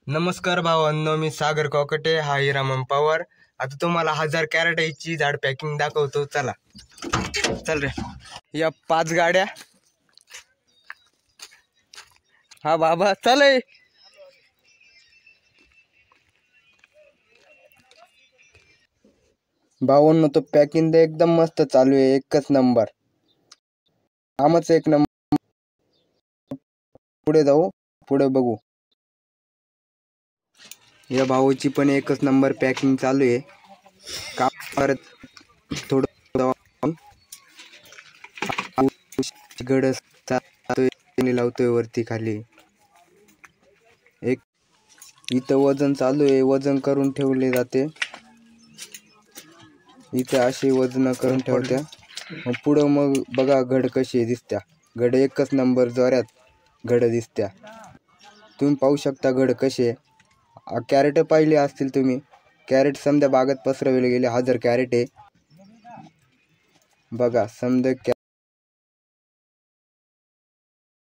नमस्कार भावांनो, मी सागर कॉकटे, हा हिरामन पवार. आता तुम्हाला 1000 कॅरेटची झाड पॅकिंग दाखवतो. चला चल रे. या 5 गाड्या. हा बाबा चल. भावांनो, तो पॅकिंग एकदम मस्त चालू आहे, एकच नंबर. कामच एक नंबर. पुढे जाऊ, पुढे बघू. या भाऊची पण एकच नंबर पॅकिंग चालू आहे. काम करत थोडं गडस लावतोय वरती खाली. एक इथं वजन चालू आहे, वजन करून ठेवले जाते. इथे अशी वजन करून ठेवत्या. मग पुढं मग बघा घड कशी दिसत्या. घड एकच नंबर जोऱ्यात घड दिसत्या. तुम्ही पाहू शकता घड कसे. कॅरेट पाहिले असतील तुम्ही. कॅरेट समजा बागेत पसरवले गेले. 1000 कॅरेट आहे बघा. समजा